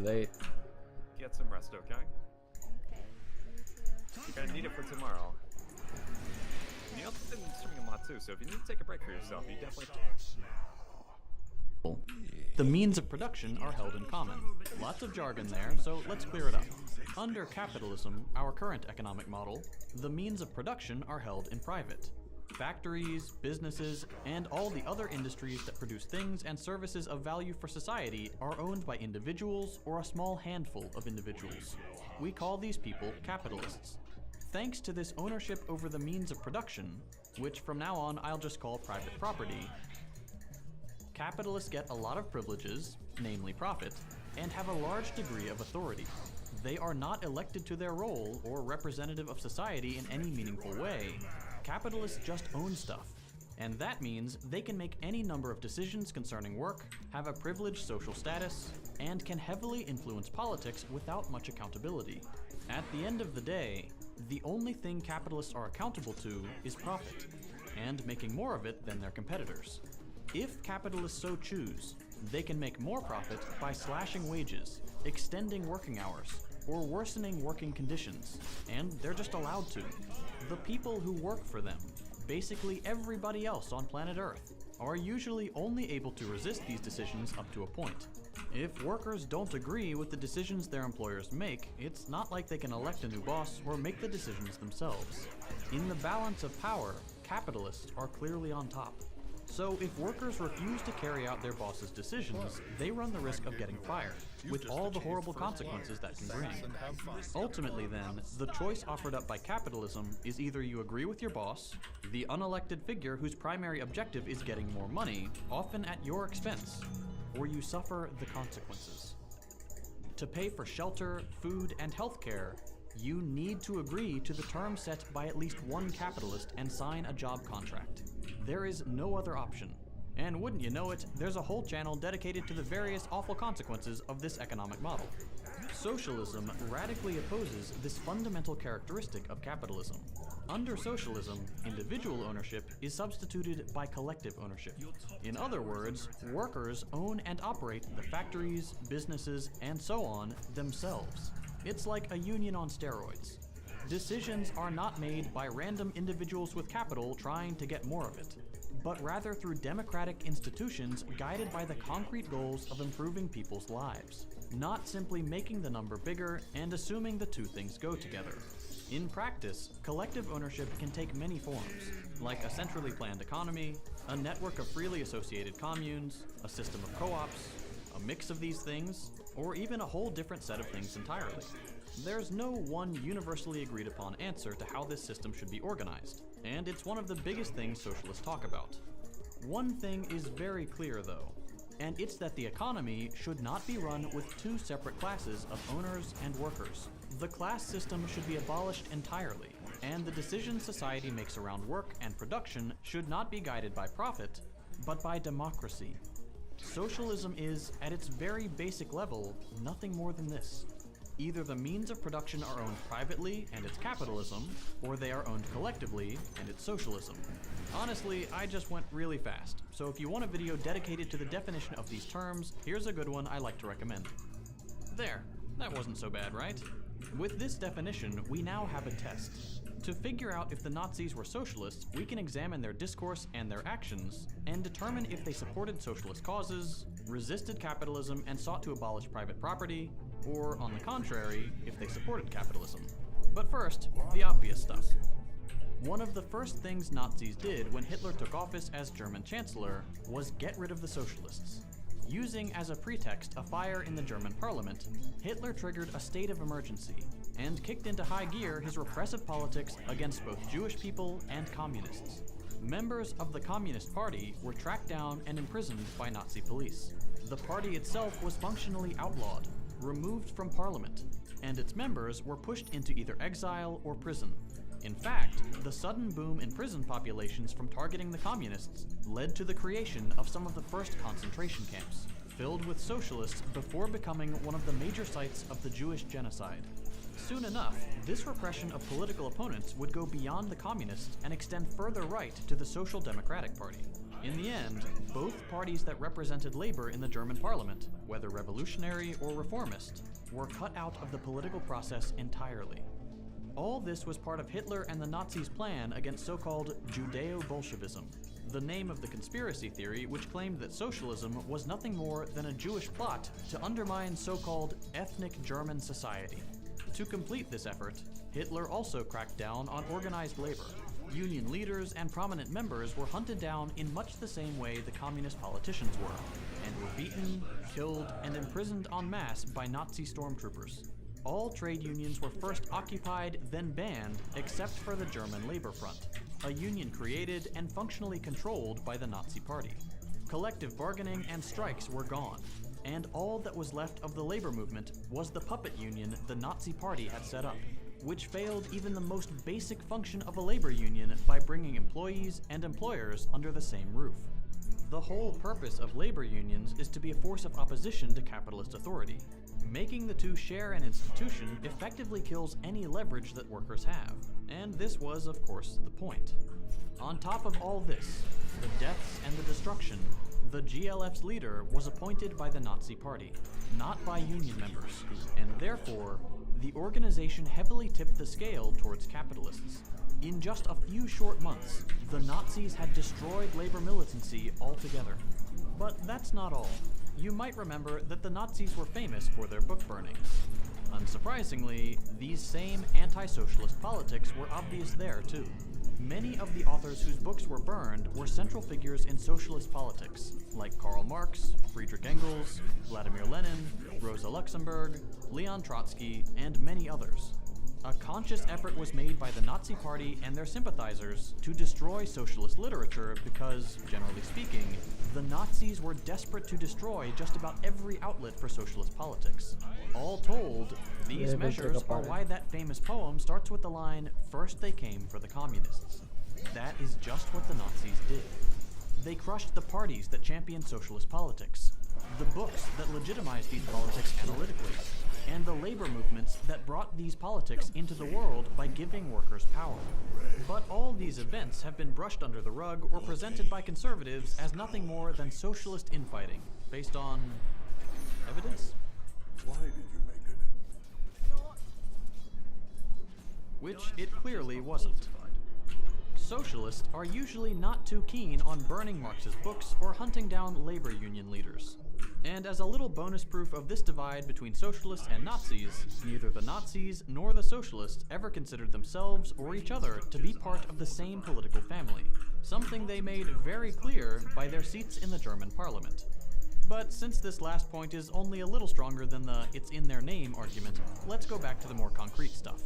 late. Get some rest, okay? Okay. You're gonna need it for tomorrow. Neil's been streaming a lot too, so if you need to take a break for yourself, you definitely The means of production are held in common. Lots of jargon there, so let's clear it up. Under capitalism, our current economic model, the means of production are held in private. Factories, businesses, and all the other industries that produce things and services of value for society are owned by individuals or a small handful of individuals. We call these people capitalists. Thanks to this ownership over the means of production, which from now on I'll just call private property, capitalists get a lot of privileges, namely profit, and have a large degree of authority. They are not elected to their role or representative of society in any meaningful way. Capitalists just own stuff, and that means they can make any number of decisions concerning work, have a privileged social status, and can heavily influence politics without much accountability. At the end of the day, the only thing capitalists are accountable to is profit, and making more of it than their competitors. If capitalists so choose, they can make more profit by slashing wages, extending working hours, or worsening working conditions, and they're just allowed to. The people who work for them, basically everybody else on planet Earth, are usually only able to resist these decisions up to a point. If workers don't agree with the decisions their employers make, it's not like they can elect a new boss or make the decisions themselves. In the balance of power, capitalists are clearly on top. So if workers refuse to carry out their boss's decisions, they run the risk of getting fired, with all the horrible consequences that can bring. Ultimately then, the choice offered up by capitalism is either you agree with your boss, the unelected figure whose primary objective is getting more money, often at your expense, or you suffer the consequences. To pay for shelter, food, and healthcare, you need to agree to the terms set by at least one capitalist and sign a job contract. There is no other option. And wouldn't you know it, there's a whole channel dedicated to the various awful consequences of this economic model. Socialism radically opposes this fundamental characteristic of capitalism. Under socialism, individual ownership is substituted by collective ownership. In other words, workers own and operate the factories, businesses, and so on themselves. It's like a union on steroids. Decisions are not made by random individuals with capital trying to get more of it, but rather through democratic institutions guided by the concrete goals of improving people's lives, not simply making the number bigger and assuming the two things go together. In practice, collective ownership can take many forms, like a centrally planned economy, a network of freely associated communes, a system of co-ops, a mix of these things, or even a whole different set of things entirely. There's no one universally agreed upon answer to how this system should be organized, and it's one of the biggest things socialists talk about. One thing is very clear though, and it's that the economy should not be run with two separate classes of owners and workers. The class system should be abolished entirely, and the decisions society makes around work and production should not be guided by profit, but by democracy. Socialism is, at its very basic level, nothing more than this. Either the means of production are owned privately, and it's capitalism, or they are owned collectively, and it's socialism. Honestly, I just went really fast, so if you want a video dedicated to the definition of these terms, here's a good one I like to recommend. There, that wasn't so bad, right? With this definition, we now have a test. To figure out if the Nazis were socialists, we can examine their discourse and their actions, and determine if they supported socialist causes, resisted capitalism and sought to abolish private property, or on the contrary, if they supported capitalism. But first, the obvious stuff. One of the first things Nazis did when Hitler took office as German Chancellor was get rid of the socialists. Using as a pretext a fire in the German parliament, Hitler triggered a state of emergency and kicked into high gear his repressive politics against both Jewish people and communists. Members of the Communist Party were tracked down and imprisoned by Nazi police. The party itself was functionally outlawed, removed from parliament, and its members were pushed into either exile or prison. In fact, the sudden boom in prison populations from targeting the communists led to the creation of some of the first concentration camps, filled with socialists before becoming one of the major sites of the Jewish genocide. Soon enough, this repression of political opponents would go beyond the communists and extend further right to the Social Democratic Party. In the end, both parties that represented labor in the German parliament, whether revolutionary or reformist, were cut out of the political process entirely. All this was part of Hitler and the Nazis' plan against so-called Judeo-Bolshevism, the name of the conspiracy theory which claimed that socialism was nothing more than a Jewish plot to undermine so-called ethnic German society. To complete this effort, Hitler also cracked down on organized labor. Union leaders and prominent members were hunted down in much the same way the communist politicians were, and were beaten, killed, and imprisoned en masse by Nazi stormtroopers. All trade unions were first occupied, then banned, except for the German Labor Front, a union created and functionally controlled by the Nazi Party. Collective bargaining and strikes were gone, and all that was left of the labor movement was the puppet union the Nazi Party had set up, which failed even the most basic function of a labor union by bringing employees and employers under the same roof. The whole purpose of labor unions is to be a force of opposition to capitalist authority. Making the two share an institution effectively kills any leverage that workers have, and this was, of course, the point. On top of all this, the deaths and the destruction, the GLF's leader was appointed by the Nazi Party, not by union members, and therefore, the organization heavily tipped the scale towards capitalists. In just a few short months, the Nazis had destroyed labor militancy altogether. But that's not all. You might remember that the Nazis were famous for their book burnings. Unsurprisingly, these same anti-socialist politics were obvious there too. Many of the authors whose books were burned were central figures in socialist politics, like Karl Marx, Friedrich Engels, Vladimir Lenin, Rosa Luxemburg, Leon Trotsky, and many others. A conscious effort was made by the Nazi Party and their sympathizers to destroy socialist literature because, generally speaking, the Nazis were desperate to destroy just about every outlet for socialist politics. All told, these measures are why that famous poem starts with the line, "First they came for the communists." That is just what the Nazis did. They crushed the parties that championed socialist politics, the books that legitimized these politics analytically, and the labor movements that brought these politics into the world by giving workers power. But all these events have been brushed under the rug or presented by conservatives as nothing more than socialist infighting, based on evidence? Why did you make it? Which it clearly wasn't. Socialists are usually not too keen on burning Marx's books or hunting down labor union leaders. And as a little bonus proof of this divide between socialists and Nazis, neither the Nazis nor the socialists ever considered themselves or each other to be part of the same political family, something they made very clear by their seats in the German parliament. But since this last point is only a little stronger than the "it's in their name" argument, let's go back to the more concrete stuff.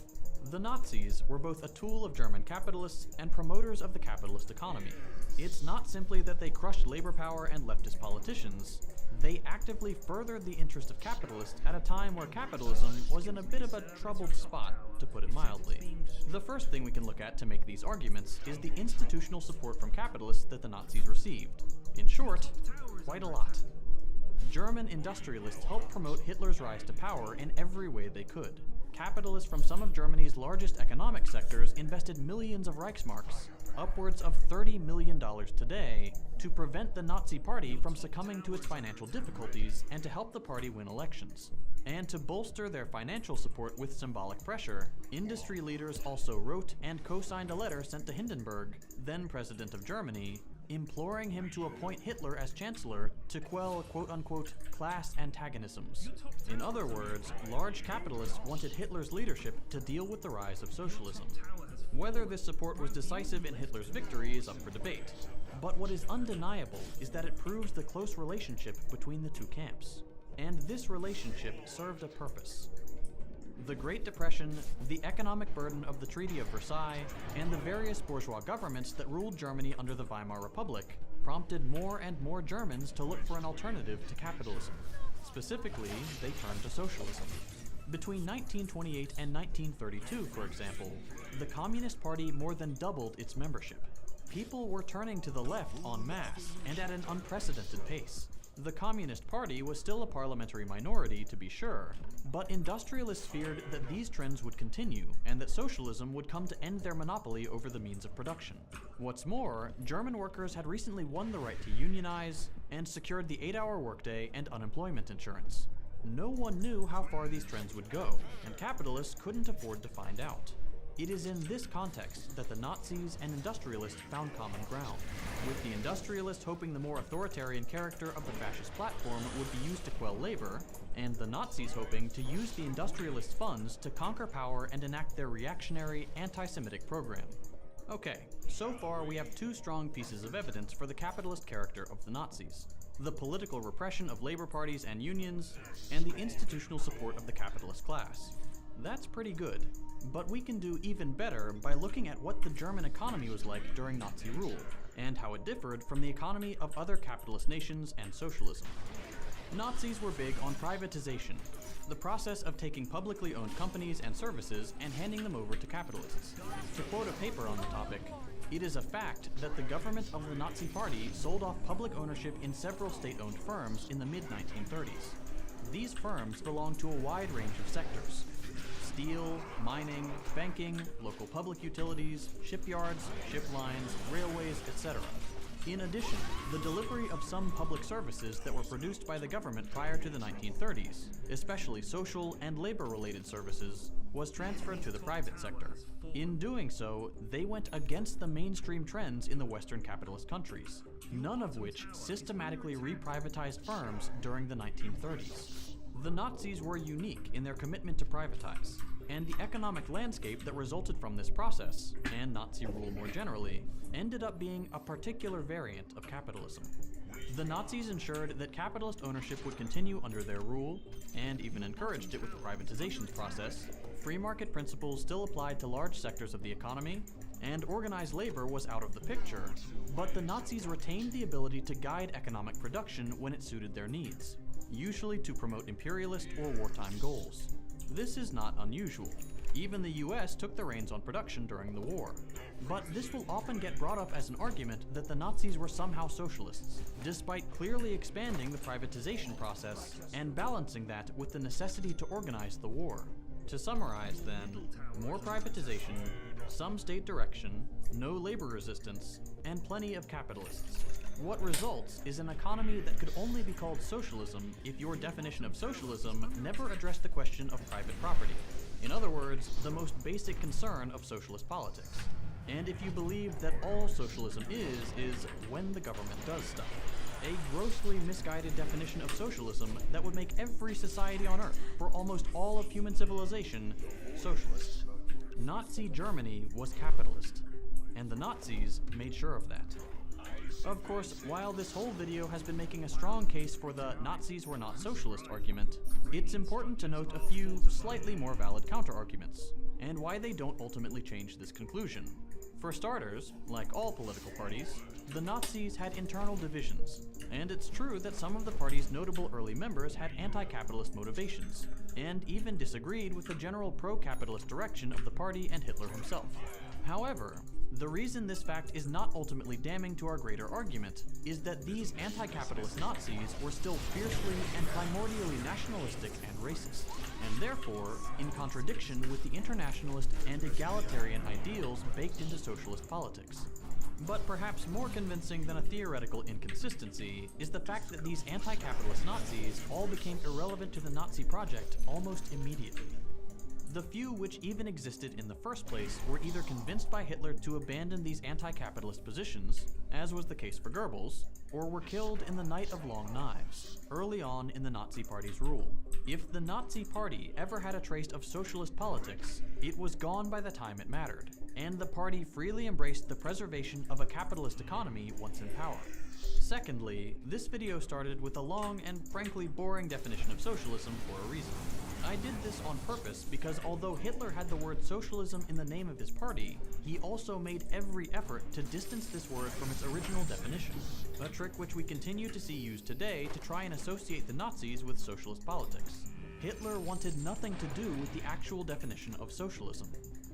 The Nazis were both a tool of German capitalists and promoters of the capitalist economy. It's not simply that they crushed labor power and leftist politicians. They actively furthered the interest of capitalists at a time where capitalism was in a bit of a troubled spot, to put it mildly. The first thing we can look at to make these arguments is the institutional support from capitalists that the Nazis received. In short, quite a lot. German industrialists helped promote Hitler's rise to power in every way they could. Capitalists from some of Germany's largest economic sectors invested millions of Reichsmarks, upwards of $30 million today, to prevent the Nazi Party from succumbing to its financial difficulties and to help the party win elections. And to bolster their financial support with symbolic pressure, industry leaders also wrote and co-signed a letter sent to Hindenburg, then president of Germany, imploring him to appoint Hitler as chancellor to quell quote-unquote class antagonisms. In other words, large capitalists wanted Hitler's leadership to deal with the rise of socialism. Whether this support was decisive in Hitler's victory is up for debate, but what is undeniable is that it proves the close relationship between the two camps. And this relationship served a purpose. The Great Depression, the economic burden of the Treaty of Versailles, and the various bourgeois governments that ruled Germany under the Weimar Republic prompted more and more Germans to look for an alternative to capitalism. Specifically, they turned to socialism. Between 1928 and 1932, for example, the Communist Party more than doubled its membership. People were turning to the left en masse and at an unprecedented pace. The Communist Party was still a parliamentary minority, to be sure, but industrialists feared that these trends would continue and that socialism would come to end their monopoly over the means of production. What's more, German workers had recently won the right to unionize and secured the 8-hour workday and unemployment insurance. No one knew how far these trends would go, and capitalists couldn't afford to find out. It is in this context that the Nazis and industrialists found common ground, with the industrialists hoping the more authoritarian character of the fascist platform would be used to quell labor, and the Nazis hoping to use the industrialists' funds to conquer power and enact their reactionary, anti-Semitic program. Okay, so far we have two strong pieces of evidence for the capitalist character of the Nazis: the political repression of labor parties and unions, and the institutional support of the capitalist class. That's pretty good, but we can do even better by looking at what the German economy was like during Nazi rule, and how it differed from the economy of other capitalist nations and socialism. Nazis were big on privatization, the process of taking publicly owned companies and services and handing them over to capitalists. To quote a paper on the topic, "It is a fact that the government of the Nazi Party sold off public ownership in several state-owned firms in the mid-1930s. These firms belong to a wide range of sectors: steel, mining, banking, local public utilities, shipyards, ship lines, railways, etc. In addition, the delivery of some public services that were produced by the government prior to the 1930s, especially social and labor-related services, was transferred to the private sector. In doing so, they went against the mainstream trends in the Western capitalist countries, none of which systematically reprivatized firms during the 1930s. The Nazis were unique in their commitment to privatize, and the economic landscape that resulted from this process, and Nazi rule more generally, ended up being a particular variant of capitalism. The Nazis ensured that capitalist ownership would continue under their rule, and even encouraged it with the privatizations process. Free market principles still applied to large sectors of the economy, and organized labor was out of the picture, but the Nazis retained the ability to guide economic production when it suited their needs, usually to promote imperialist or wartime goals. This is not unusual. Even the US took the reins on production during the war. But this will often get brought up as an argument that the Nazis were somehow socialists, despite clearly expanding the privatization process and balancing that with the necessity to organize the war. To summarize then, more privatization, some state direction, no labor resistance, and plenty of capitalists. What results is an economy that could only be called socialism if your definition of socialism never addressed the question of private property. In other words, the most basic concern of socialist politics. And if you believe that all socialism is when the government does stuff. A grossly misguided definition of socialism that would make every society on Earth, for almost all of human civilization, socialist. Nazi Germany was capitalist, and the Nazis made sure of that. Of course, while this whole video has been making a strong case for the Nazis were not socialist argument, it's important to note a few slightly more valid counter-arguments, and why they don't ultimately change this conclusion. For starters, like all political parties, the Nazis had internal divisions, and it's true that some of the party's notable early members had anti-capitalist motivations, and even disagreed with the general pro-capitalist direction of the party and Hitler himself. However, the reason this fact is not ultimately damning to our greater argument is that these anti-capitalist Nazis were still fiercely and primordially nationalistic and racist, and therefore in contradiction with the internationalist and egalitarian ideals baked into socialist politics. But perhaps more convincing than a theoretical inconsistency is the fact that these anti-capitalist Nazis all became irrelevant to the Nazi project almost immediately. The few which even existed in the first place were either convinced by Hitler to abandon these anti-capitalist positions, as was the case for Goebbels, or were killed in the Night of Long Knives, early on in the Nazi Party's rule. If the Nazi Party ever had a trace of socialist politics, it was gone by the time it mattered, and the party freely embraced the preservation of a capitalist economy once in power. Secondly, this video started with a long and frankly boring definition of socialism for a reason. I did this on purpose because although Hitler had the word socialism in the name of his party, he also made every effort to distance this word from its original definition, a trick which we continue to see used today to try and associate the Nazis with socialist politics. Hitler wanted nothing to do with the actual definition of socialism,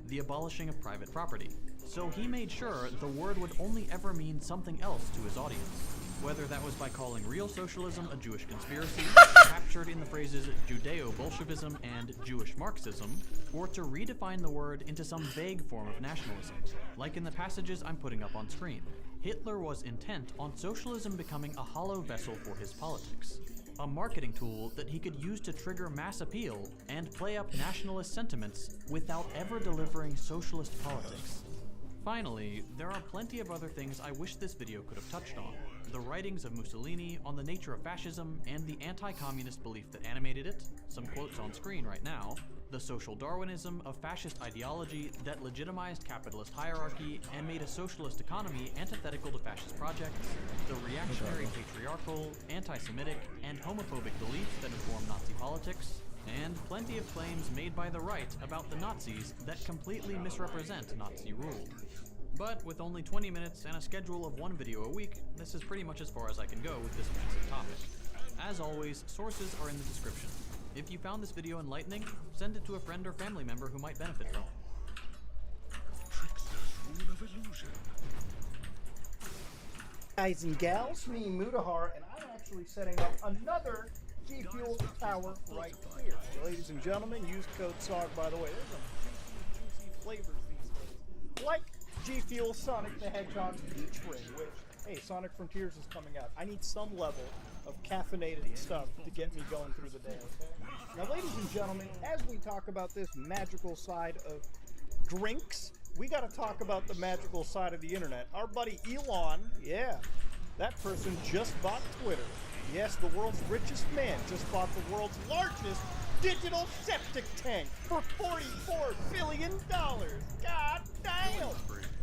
the abolishing of private property, so he made sure the word would only ever mean something else to his audience. whether that was by calling real socialism a Jewish conspiracy, captured in the phrases Judeo-Bolshevism and Jewish Marxism, or to redefine the word into some vague form of nationalism, like in the passages I'm putting up on screen. Hitler was intent on socialism becoming a hollow vessel for his politics, a marketing tool that he could use to trigger mass appeal and play up nationalist sentiments without ever delivering socialist politics. Finally, there are plenty of other things I wish this video could have touched on. The writings of Mussolini on the nature of fascism and the anti-communist belief that animated it, some quotes on screen right now, the social Darwinism of fascist ideology that legitimized capitalist hierarchy and made a socialist economy antithetical to fascist projects, the reactionary patriarchal, anti-Semitic, and homophobic beliefs that inform Nazi politics, and plenty of claims made by the right about the Nazis that completely misrepresent Nazi rule. But with only 20 minutes and a schedule of one video a week, this is pretty much as far as I can go with this massive topic. As always, sources are in the description. If you found this video enlightening, send it to a friend or family member who might benefit from it. Trickster's rule of illusion. Guys and gals, me Mudahar, and I'm actually setting up another G.Skill tower right here. Ladies and gentlemen, use code SOG, by the way. There's some juicy flavors these days. Like G.Skill Sonic the Hedgehog's Peach Ring, which, hey, Sonic Frontiers is coming out. I need some level of caffeinated stuff to get me going through the day, okay? Now, ladies and gentlemen, as we talk about this magical side of drinks, we gotta talk about the magical side of the internet. Our buddy Elon, yeah, that person just bought Twitter. Yes, the world's richest man just bought the world's largest digital septic tank for $44 billion. God damn!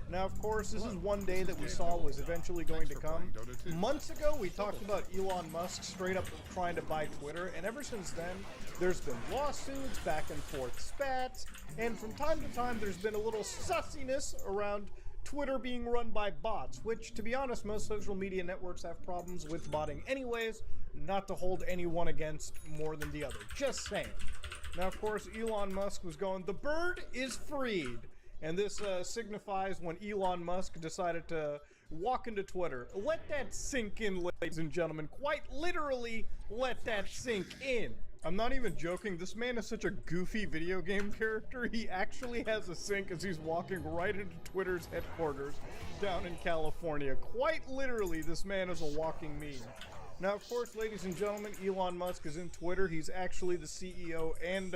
Now, of course, this is one day that we saw was eventually going to come. Months ago, we talked about Elon Musk straight up trying to buy Twitter, and ever since then, there's been lawsuits, back and forth spats, and from time to time, there's been a little sussiness around Twitter being run by bots, which, to be honest, most social media networks have problems with botting anyways, not to hold anyone against more than the other. Just saying. Now, of course, Elon Musk was going, the bird is freed. And this signifies when Elon Musk decided to walk into Twitter. Let that sink in, ladies and gentlemen. Quite literally, let that sink in. I'm not even joking. This man is such a goofy video game character. He actually has a sink as he's walking right into Twitter's headquarters down in California. Quite literally, this man is a walking meme. Now, of course, ladies and gentlemen, Elon Musk is in Twitter. He's actually the CEO, and,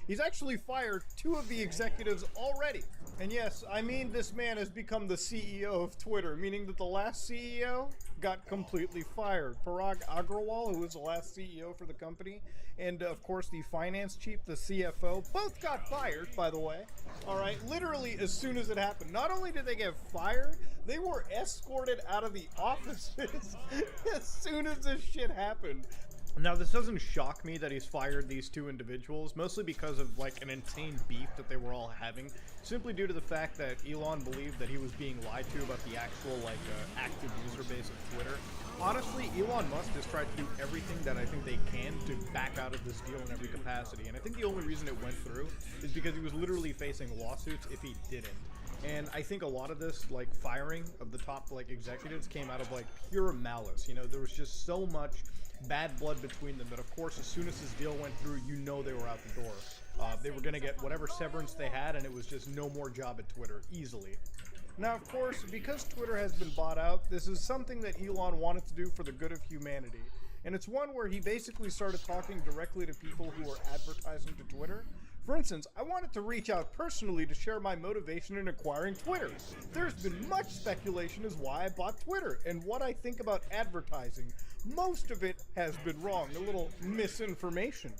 he's actually fired 2 of the executives already. And yes, I mean this man has become the CEO of Twitter, meaning that the last CEO got completely fired. Parag Agrawal, who was the last CEO for the company, and, of course, the finance chief, the CFO, both got fired, by the way. All right, literally as soon as it happened. Not only did they get fired, they were escorted out of the offices as soon as this shit happened. Now, this doesn't shock me that he's fired these 2 individuals, mostly because of, like, an insane beef that they were all having, simply due to the fact that Elon believed that he was being lied to about the actual, like, active user base of Twitter. Honestly, Elon Musk has tried to do everything that I think they can to back out of this deal in every capacity, and I think the only reason it went through is because he was literally facing lawsuits if he didn't. And I think a lot of this, like, firing of the top, like, executives came out of, like, pure malice. You know, there was just so much bad blood between them that, of course, as soon as this deal went through, you know they were out the door. They were going to get whatever severance they had, and it was just no more job at Twitter, easily. Now, of course, because Twitter has been bought out, this is something that Elon wanted to do for the good of humanity. And it's one where he basically started talking directly to people who are advertising to Twitter. For instance, I wanted to reach out personally to share my motivation in acquiring Twitter. There's been much speculation as why I bought Twitter and what I think about advertising. Most of it has been wrong, a little misinformation.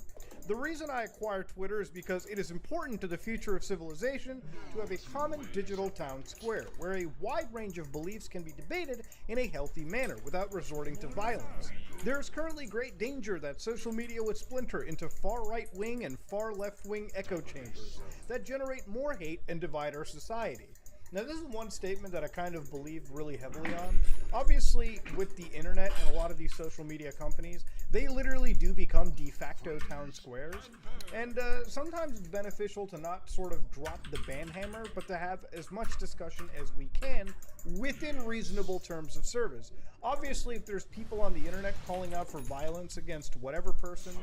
The reason I acquired Twitter is because it is important to the future of civilization to have a common digital town square, where a wide range of beliefs can be debated in a healthy manner without resorting to violence. There is currently great danger that social media would splinter into far right-wing and far left-wing echo chambers that generate more hate and divide our society. Now, this is one statement that I kind of believe really heavily on. Obviously, with the internet and a lot of these social media companies, they literally do become de facto town squares. And sometimes it's beneficial to not sort of drop the ban hammer, but to have as much discussion as we can within reasonable terms of service. Obviously, if there's people on the internet calling out for violence against whatever person,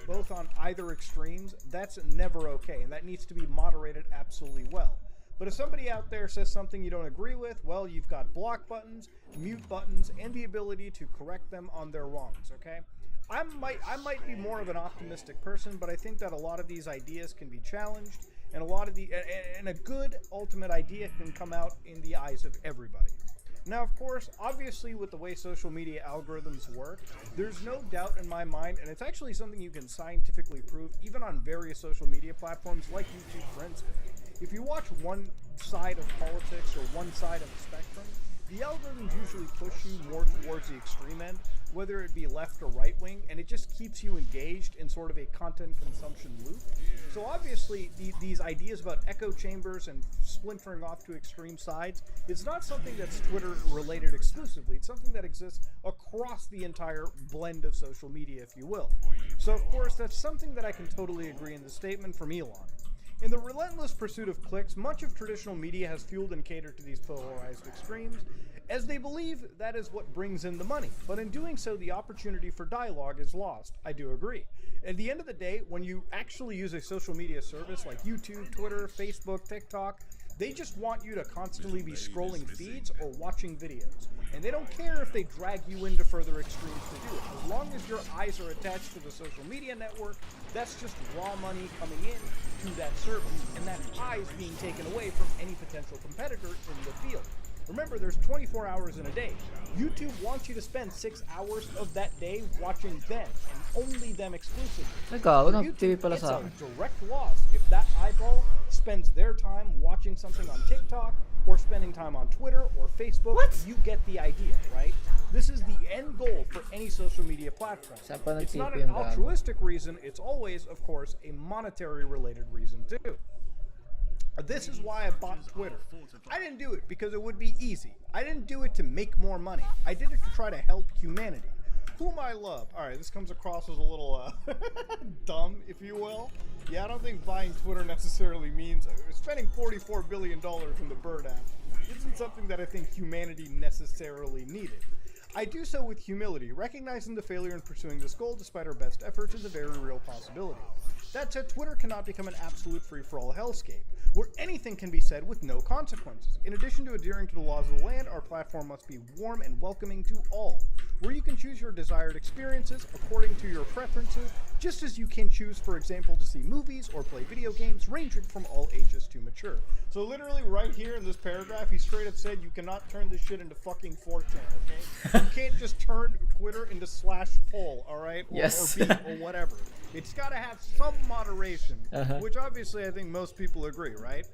both on either extremes, that's never okay, and that needs to be moderated absolutely well. But if somebody out there says something you don't agree with, well, you've got block buttons, mute buttons, and the ability to correct them on their wrongs, okay? I might be more of an optimistic person, but I think that a lot of these ideas can be challenged, and a good ultimate idea can come out in the eyes of everybody. Now, of course, obviously with the way social media algorithms work, there's no doubt in my mind, and it's actually something you can scientifically prove, even on various social media platforms like YouTube, for instance. If you watch one side of politics or one side of the spectrum, the algorithms usually push you more towards the extreme end, whether it be left or right wing, and it just keeps you engaged in sort of a content consumption loop. So obviously, these ideas about echo chambers and splintering off to extreme sides, it's not something that's Twitter related exclusively. It's something that exists across the entire blend of social media, if you will. So of course, that's something that I can totally agree in the statement from Elon. In the relentless pursuit of clicks, much of traditional media has fueled and catered to these polarized extremes, as they believe that is what brings in the money. But in doing so, the opportunity for dialogue is lost. I do agree. At the end of the day, when you actually use a social media service like YouTube, Twitter, Facebook, TikTok, they just want you to constantly be scrolling feeds or watching videos. And they don't care if they drag you into further extremes to do it. As long as your eyes are attached to the social media network, that's just raw money coming in to that service, and that eyes being taken away from any potential competitor in the field. Remember, there's 24 hours in a day. YouTube wants you to spend 6 hours of that day watching them, and only them exclusively. Gago, For nag-TV YouTube, pala it's sa a akin. direct loss if that eyeball spends their time watching something on TikTok or spending time on Twitter or Facebook. What? You get the idea, right? This is the end goal for any social media platform. Saan pa It's not nag-TV an yung gago? altruistic reason, it's always, of course, a monetary related reason too. This is why I bought Twitter. I didn't do it because it would be easy. I didn't do it to make more money. I did it to try to help humanity, whom I love. All right, this comes across as a little dumb, if you will. Yeah, I don't think buying Twitter necessarily means spending $44 billion in the Bird app isn't something that I think humanity necessarily needed. I do so with humility, recognizing the failure in pursuing this goal despite our best efforts is a very real possibility. That said, Twitter cannot become an absolute free-for-all hellscape, where anything can be said with no consequences. In addition to adhering to the laws of the land, our platform must be warm and welcoming to all, where you can choose your desired experiences according to your preferences, just as you can choose, for example, to see movies or play video games ranging from all ages to mature. So literally right here in this paragraph, he straight up said you cannot turn this shit into fucking 4chan, okay? You can't just turn Twitter into /poll, alright? Yes. Or beat or whatever. It's got to have some moderation, Uh-huh. which obviously I think most people agree, right?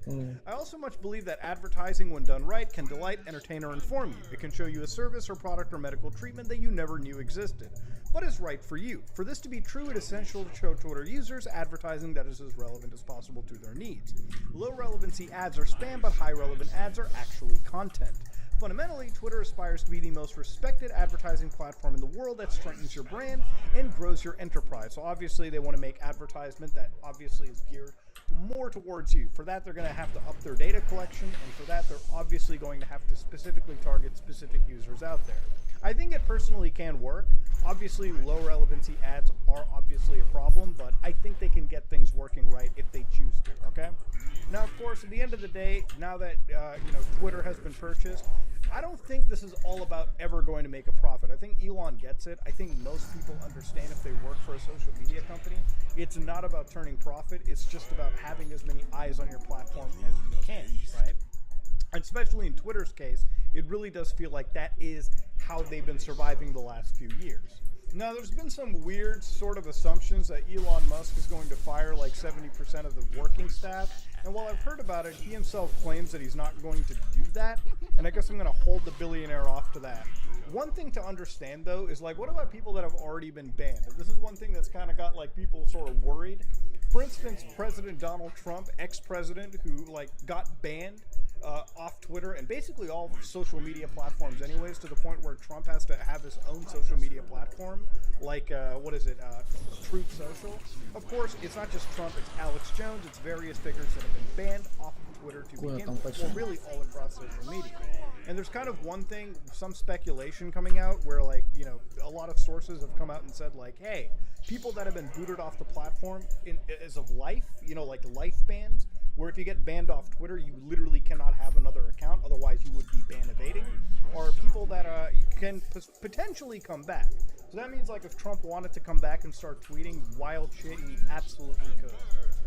I also much believe that advertising, when done right, can delight, entertain, or inform you. It can show you a service or product or medical treatment that you never knew existed, but is right for you. For this to be true, it is essential to show Twitter users advertising that is as relevant as possible to their needs. Low relevancy ads are spam, but high relevant ads are actually content. Fundamentally, Twitter aspires to be the most respected advertising platform in the world that strengthens your brand and grows your enterprise. So obviously they want to make advertisement that obviously is geared more towards you. For that, they're going to have to up their data collection, and for that, they're obviously going to have to specifically target specific users out there. I think it personally can work. Obviously, low relevancy ads are obviously a problem, but I think they can get things working right if they choose to, okay? Now, of course, at the end of the day, now that Twitter has been purchased, I don't think this is all about ever going to make a profit. I think Elon gets it. I think most people understand if they work for a social media company, it's not about turning profit. It's just about having as many eyes on your platform as you can, right? And especially in Twitter's case, it really does feel like that is how they've been surviving the last few years. Now, there's been some weird sort of assumptions that Elon Musk is going to fire like 70% of the working staff. And while I've heard about it, he himself claims that he's not going to do that. And I guess I'm going to hold the billionaire off to that. One thing to understand, though, is like, what about people that have already been banned? And this is one thing that's kind of got like people sort of worried. For instance, President Donald Trump, ex-president, who like got banned off Twitter and basically all social media platforms anyways, to the point where Trump has to have his own social media platform, like, what is it, Truth Social. Of course, it's not just Trump, it's Alex Jones, it's various figures that have been banned off of Twitter to begin with, or really all across social media. And there's kind of one thing, some speculation coming out where, like, you know, a lot of sources have come out and said, like, hey, people that have been booted off the platform as of life, you know, like life bans, where if you get banned off Twitter, you literally cannot have another account, otherwise you would be ban evading, or people that can potentially come back. So that means, like, if Trump wanted to come back and start tweeting wild shit, he absolutely could.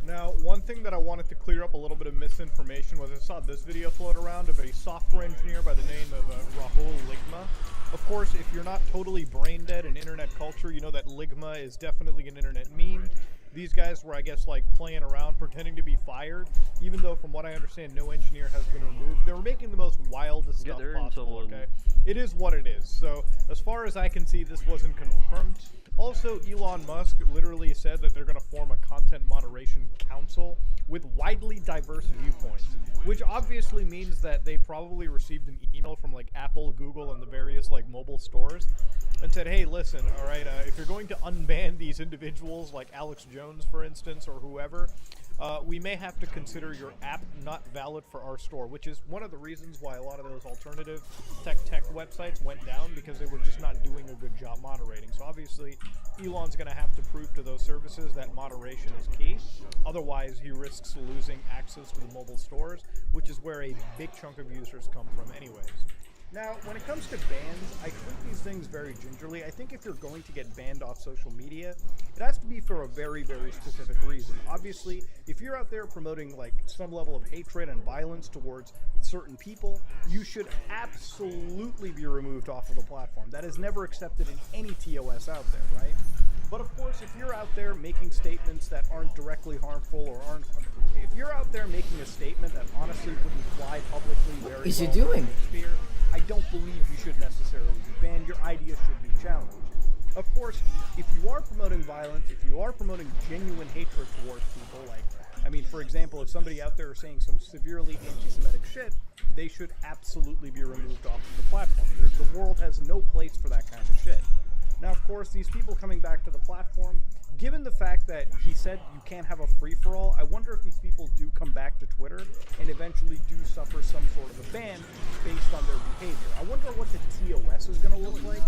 Now, one thing that I wanted to clear up a little bit of misinformation was I saw this video float around of a software engineer by the name of Rahul Ligma. Of course, if you're not totally brain dead in internet culture, you know that Ligma is definitely an internet meme. These guys were, I guess, like playing around, pretending to be fired, even though from what I understand, no engineer has been removed. They were making the most wildest stuff possible, okay? It is what it is. So, as far as I can see, this wasn't confirmed. Also, Elon Musk literally said that they're going to form a content moderation council with widely diverse viewpoints, which obviously means that they probably received an email from like Apple, Google, and the various like mobile stores and said, hey, listen, all right, if you're going to unban these individuals like Alex Jones, for instance, or whoever, we may have to consider your app not valid for our store, which is one of the reasons why a lot of those alternative tech websites went down, because they were just not doing a good job moderating. So obviously, Elon's going to have to prove to those services that moderation is key. Otherwise, he risks losing access to the mobile stores, which is where a big chunk of users come from anyways. Now, when it comes to bans, I treat these things very gingerly. I think if you're going to get banned off social media, it has to be for a very, very specific reason. Obviously, if you're out there promoting like some level of hatred and violence towards certain people, you should absolutely be removed off of the platform. That is never accepted in any TOS out there, right? But of course, if you're out there making statements that aren't directly harmful or aren't, if you're out there making a statement that honestly wouldn't fly publicly very well, What is he doing? I don't believe you should necessarily be banned. Your ideas should be challenged. Of course, if you are promoting violence, if you are promoting genuine hatred towards people, like, I mean, for example, if somebody out there is saying some severely anti-Semitic shit, they should absolutely be removed off of the platform. The world has no place for that kind of shit. Now, of course, these people coming back to the platform, given the fact that he said you can't have a free-for-all, I wonder if these people do come back to Twitter and eventually do suffer some sort of a ban based on their behavior. I wonder what the TOS is going to look like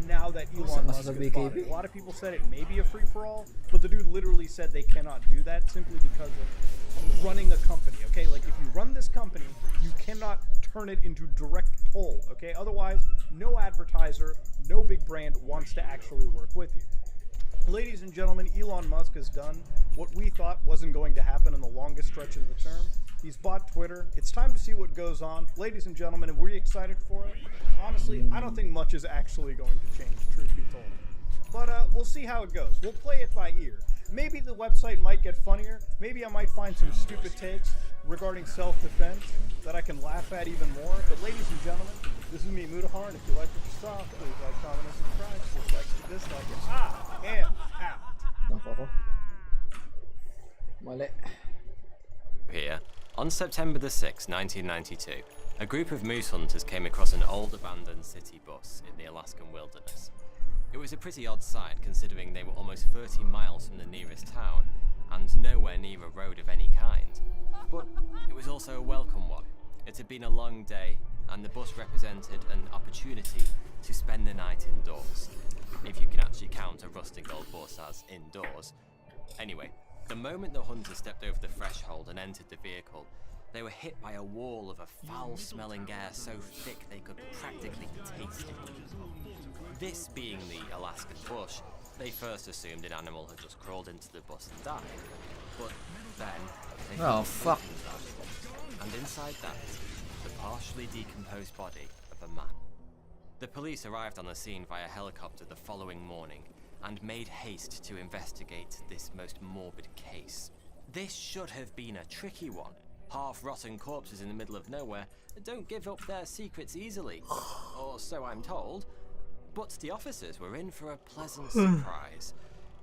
now that Elon Musk is bought it. A lot of people said it may be a free-for-all, but the dude literally said they cannot do that simply because of running a company, okay? Like, if you run this company, you cannot turn it into direct poll, okay? Otherwise, no advertiser, no big brand wants to actually work with you. Ladies and gentlemen, Elon Musk has done what we thought wasn't going to happen in the longest stretch of the term. He's bought Twitter. It's time to see what goes on. Ladies and gentlemen, were you excited for it? Honestly, I don't think much is actually going to change, truth be told. But we'll see how it goes. We'll play it by ear. Maybe the website might get funnier. Maybe I might find some stupid takes regarding self-defense that I can laugh at even more. But ladies and gentlemen, this is me, Mudahar, and if you like what you saw, please like, comment, and subscribe. Just like to dislike it. I am out. Nako. Mali. Here, on September the 6th, 1992, a group of moose hunters came across an old abandoned city bus in the Alaskan wilderness. It was a pretty odd sight considering they were almost 30 miles from the nearest town and nowhere near a road of any kind. But it was also a welcome one. It had been a long day and the bus represented an opportunity to spend the night indoors. If you can actually count a rusting old bus as indoors. Anyway, the moment the hunters stepped over the threshold and entered the vehicle, they were hit by a wall of a foul-smelling air so thick they could practically taste it. This being the Alaskan bush, they first assumed an animal had just crawled into the bus and died. But then, they found that, and inside that, the partially decomposed body of a man. The police arrived on the scene via helicopter the following morning and made haste to investigate this most morbid case. This should have been a tricky one. Half-rotten corpses in the middle of nowhere don't give up their secrets easily, or so I'm told. But the officers were in for a pleasant surprise,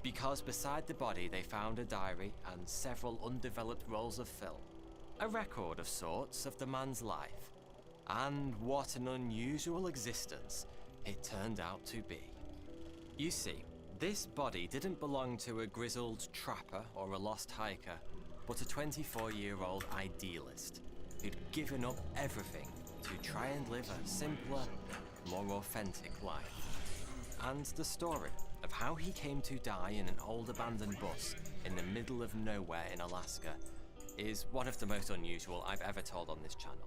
because beside the body they found a diary and several undeveloped rolls of film. A record of sorts of the man's life. And what an unusual existence it turned out to be. You see, this body didn't belong to a grizzled trapper or a lost hiker, but a 24-year-old idealist who'd given up everything to try and live a simpler, more authentic life. And the story of how he came to die in an old abandoned bus in the middle of nowhere in Alaska is one of the most unusual I've ever told on this channel.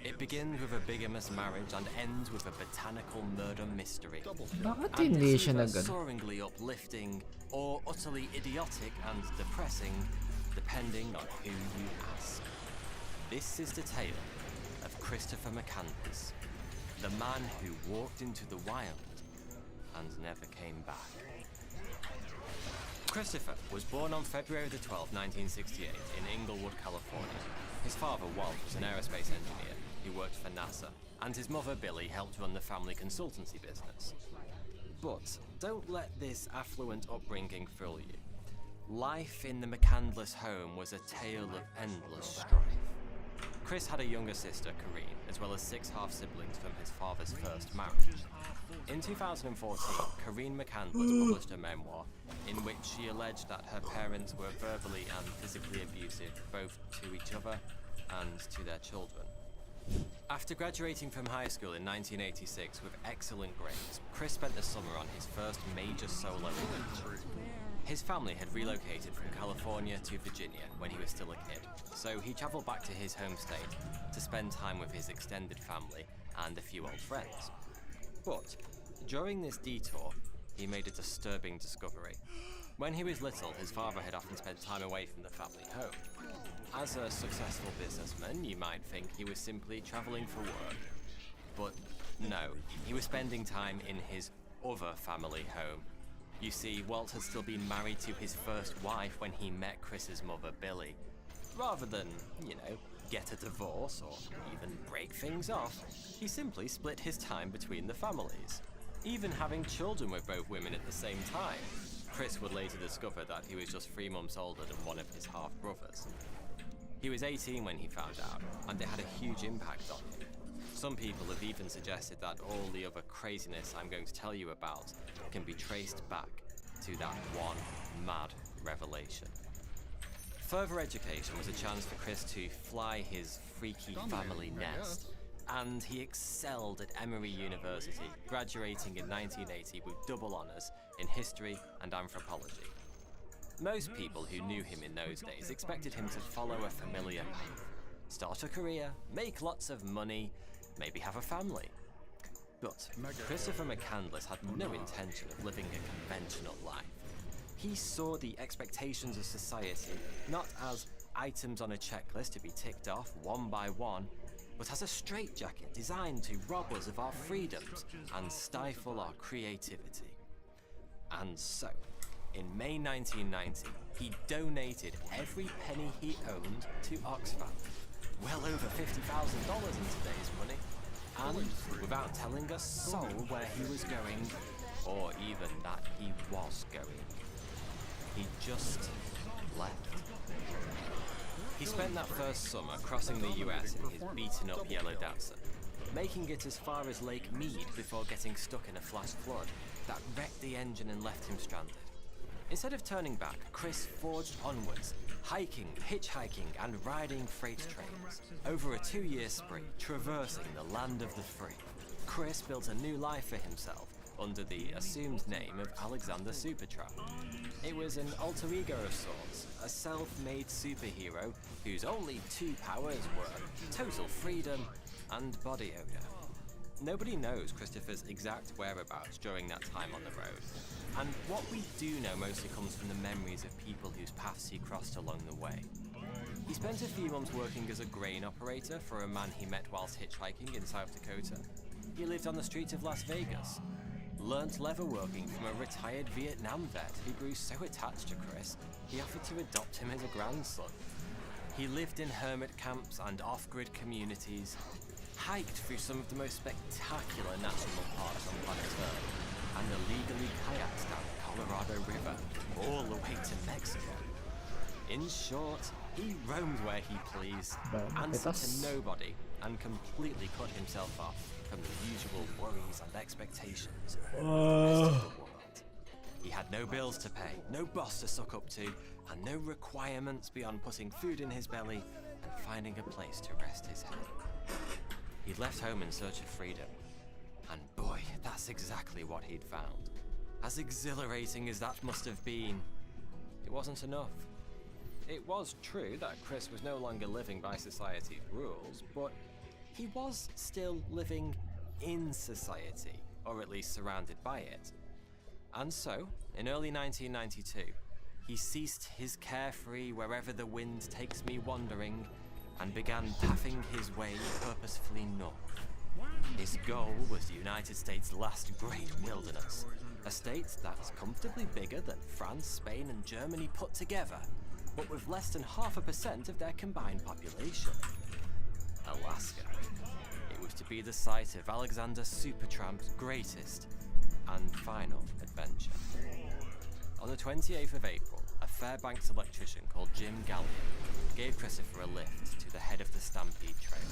It begins with a bigamous marriage and ends with a botanical murder mystery. Bakit And hindi it's siya either nag- soaringly uplifting or utterly idiotic and depressing, depending on who you ask. This is the tale of Christopher McCandless, the man who walked into the wild and never came back. Christopher was born on February the 12th, 1968 in Inglewood, California. His father, Walt, was an aerospace engineer who worked for NASA, and his mother, Billy, helped run the family consultancy business. But don't let this affluent upbringing fool you. Life in the McCandless home was a tale of endless strife. Chris had a younger sister, Corrine, as well as 6 half-siblings from his father's first marriage. In 2014, Corrine McCandless published a memoir in which she alleged that her parents were verbally and physically abusive both to each other and to their children. After graduating from high school in 1986 with excellent grades, Chris spent the summer on his first major solo adventure. His family had relocated from California to Virginia when he was still a kid, so he traveled back to his home state to spend time with his extended family and a few old friends. But during this detour, he made a disturbing discovery. When he was little, his father had often spent time away from the family home. As a successful businessman, you might think he was simply traveling for work. But no, he was spending time in his other family home. You see, Walt had still been married to his first wife when he met Chris's mother, Billy. Rather than, get a divorce or even break things off, he simply split his time between the families. Even having children with both women at the same time. Chris would later discover that he was just 3 months older than one of his half-brothers. He was 18 when he found out, and it had a huge impact on him. Some people have even suggested that all the other craziness I'm going to tell you about can be traced back to that one mad revelation. Further education was a chance for Chris to fly his freaky family nest, and he excelled at Emory University, graduating in 1980 with double honours in history and anthropology. Most people who knew him in those days expected him to follow a familiar path, start a career, make lots of money, maybe have a family. But Christopher McCandless had no intention of living a conventional life. He saw the expectations of society not as items on a checklist to be ticked off one by one, but as a straitjacket designed to rob us of our freedoms and stifle our creativity. And so, in May 1990, he donated every penny he owned to Oxfam, well over $50,000 in today's money, and without telling a soul where he was going, or even that he was going. He just left. He spent that first summer crossing the US in his beaten-up yellow Datsun, making it as far as Lake Mead before getting stuck in a flash flood that wrecked the engine and left him stranded. Instead of turning back, Chris forged onwards, hiking, hitchhiking, and riding freight trains. Over a 2-year spree, traversing the land of the free, Chris built a new life for himself under the assumed name of Alexander Supertramp. It was an alter ego of sorts, a self-made superhero whose only 2 powers were total freedom and body odor. Nobody knows Christopher's exact whereabouts during that time on the road, and what we do know mostly comes from the memories of people whose paths he crossed along the way. He spent a few months working as a grain operator for a man he met whilst hitchhiking in South Dakota. He lived on the streets of Las Vegas, learnt leatherworking from a retired Vietnam vet who grew so attached to Chris, he offered to adopt him as a grandson. He lived in hermit camps and off-grid communities, hiked through some of the most spectacular national parks on planet Earth, and illegally kayaked down the Colorado River all the way to Mexico. In short, He roamed where he pleased, answered to nobody, and completely cut himself off from the usual worries and expectations of the rest of the world. He had no bills to pay, no boss to suck up to, and no requirements beyond putting food in his belly and finding a place to rest his head. He'd left home in search of freedom, and boy, that's exactly what he'd found. As exhilarating as that must have been, it wasn't enough. It was true that Chris was no longer living by society's rules, but he was still living in society, or at least surrounded by it. And so, in early 1992, he ceased his carefree wherever the wind takes me wandering and began pathing his way purposefully north. His goal was the United States' last great wilderness, a state that's comfortably bigger than France, Spain, and Germany put together, but with less than 0.5% of their combined population. Alaska. It was to be the site of Alexander Supertramp's greatest and final adventure. On the 28th of April, a Fairbanks electrician called Jim Gallion gave Christopher a lift to the head of the Stampede Trail.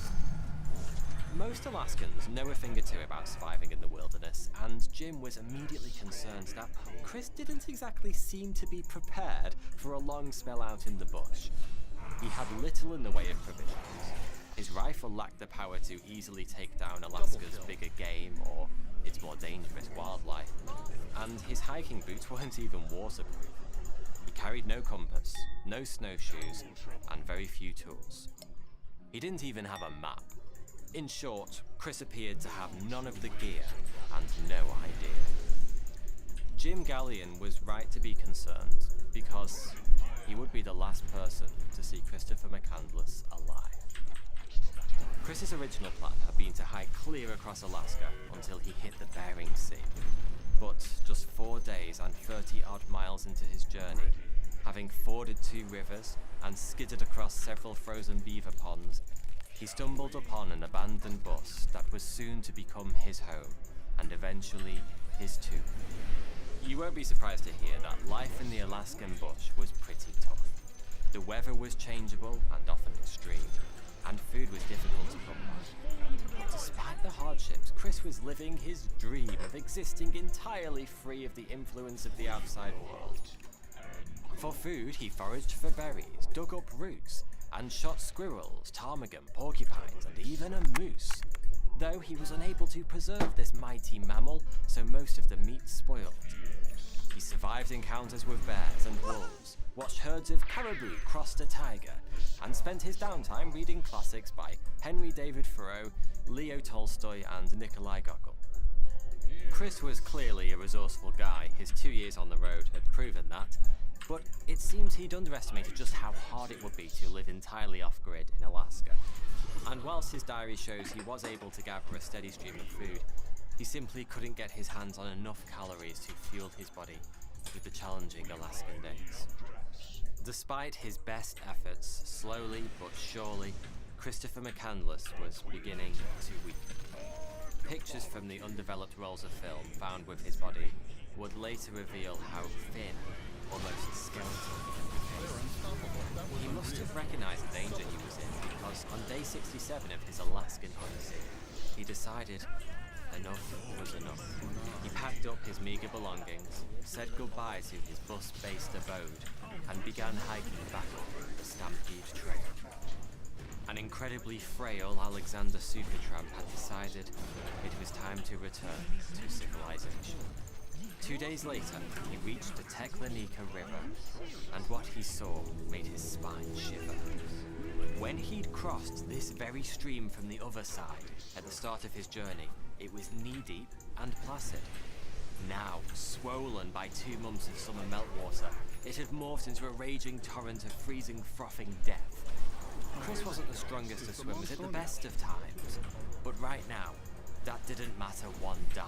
Most Alaskans know a thing or two about surviving in the wilderness, and Jim was immediately concerned that Chris didn't exactly seem to be prepared for a long spell out in the bush. He had little in the way of provisions. His rifle lacked the power to easily take down Alaska's bigger game or its more dangerous wildlife, and his hiking boots weren't even waterproof. He carried no compass, no snowshoes, and very few tools. He didn't even have a map. In short, Chris appeared to have none of the gear and no idea. Jim Gallion was right to be concerned, because he would be the last person to see Christopher McCandless alive. Chris's original plan had been to hike clear across Alaska until he hit the Bering Sea. But just 4 days and 30-odd miles into his journey, having forded 2 rivers and skidded across several frozen beaver ponds, he stumbled upon an abandoned bus that was soon to become his home, and eventually his tomb. You won't be surprised to hear that life in the Alaskan bush was pretty tough. The weather was changeable and often extreme, and food was difficult to come by. But despite the hardships, Chris was living his dream of existing entirely free of the influence of the outside world. For food, he foraged for berries, dug up roots, and shot squirrels, ptarmigan, porcupines, and even a moose. Though he was unable to preserve this mighty mammal, so most of the meat spoiled. He survived encounters with bears and wolves, watched herds of caribou cross a tiger, and spent his downtime reading classics by Henry David Thoreau, Leo Tolstoy, and Nikolai Gogol. Chris was clearly a resourceful guy. His 2 years on the road had proven that, but it seems he'd underestimated just how hard it would be to live entirely off-grid in Alaska. And whilst his diary shows he was able to gather a steady stream of food, he simply couldn't get his hands on enough calories to fuel his body through the challenging Alaskan days. Despite his best efforts, slowly but surely, Christopher McCandless was beginning to weaken. Pictures from the undeveloped rolls of film found with his body would later reveal how thin, almost skeletal, he became. He must have recognized the danger he was in, because on day 67 of his Alaskan odyssey, he decided enough was enough. He packed up his meager belongings, said goodbye to his bus-based abode, and began hiking back up the Stampede Trail. An incredibly frail Alexander Supertramp had decided it was time to return to civilization. 2 days later, he reached the Teklanika River, and what he saw made his spine shiver. When he'd crossed this very stream from the other side at the start of his journey, it was knee-deep and placid. Now, swollen by 2 months of summer meltwater, it had morphed into a raging torrent of freezing, frothing death. Chris wasn't the strongest of swimmers at the best of times, but right now, that didn't matter one dime.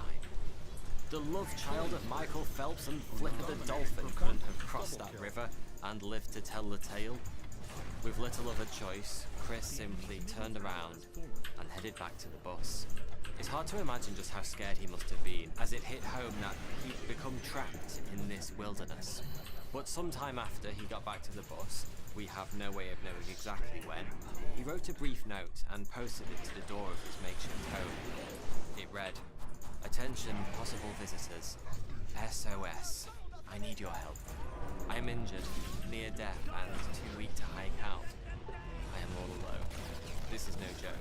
The love child of Michael Phelps and Flipper the Dolphin couldn't have crossed that river and lived to tell the tale. With little other choice, Chris simply turned around and headed back to the bus. It's hard to imagine just how scared he must have been as it hit home that he'd become trapped in this wilderness. But sometime after he got back to the bus, we have no way of knowing exactly when, he wrote a brief note and posted it to the door of his makeshift home. It read, "Attention possible visitors. SOS. I need your help. I am injured, near death, and too weak to hike out. I am all alone. This is no joke.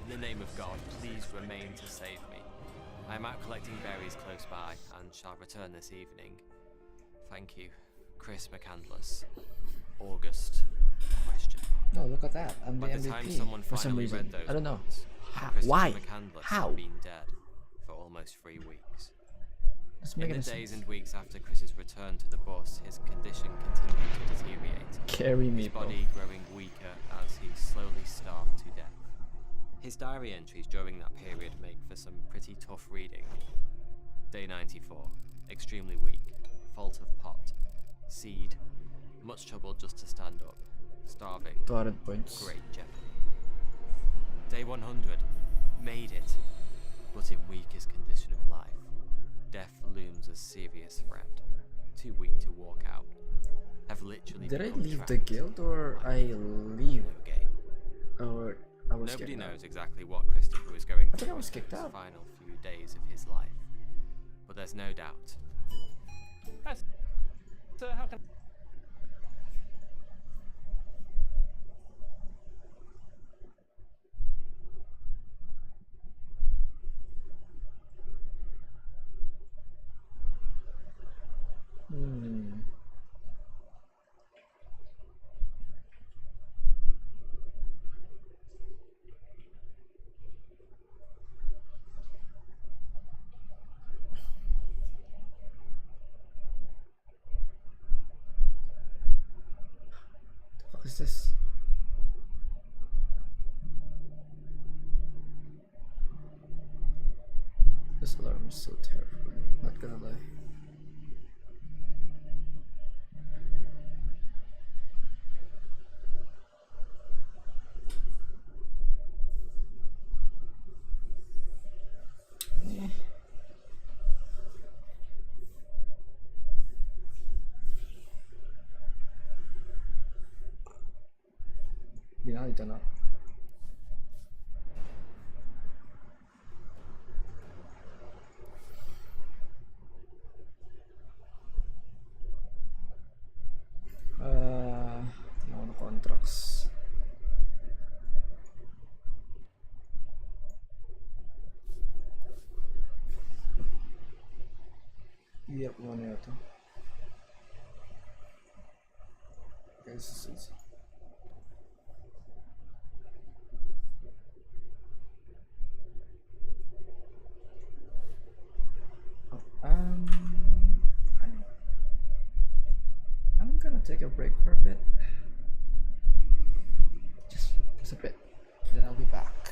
In the name of God, please remain to save me. I am out collecting berries close by and shall return this evening. Thank you, Chris McCandless. August? Question." No, look at that. I'm the By the time MVP someone for some finally reason. read those I don't know. words, Christopher Why? McCandless How? had been dead for almost 3 weeks. Doesn't In make the any days sense. and weeks after Chris's return to the bus, his condition continued to deteriorate. Carry me, His bro. body growing weaker as he slowly starved to death. His diary entries during that period make for some pretty tough reading. Day 94, extremely weak, fault of pot, seed, much trouble just to stand up, starving, 200 points. great jeopardy. Day 100, made it, but in weakest condition of life. Death looms a serious threat, too weak to walk out. Have literally Did I become leave the trapped. guild or I leave? No game. Or I was Nobody kicked out? knows exactly what Christopher was going I think through I was in kicked those out. final few days of his life. But there's no doubt. So how can Hmm. The fuck is this? This alarm is so terrifying, not gonna lie. Eh. Ginalito na. Tingnan ko na contracts. Iyak mo na ito. Guys, this is I'm gonna take a break for a bit. Just a bit. Then I'll be back.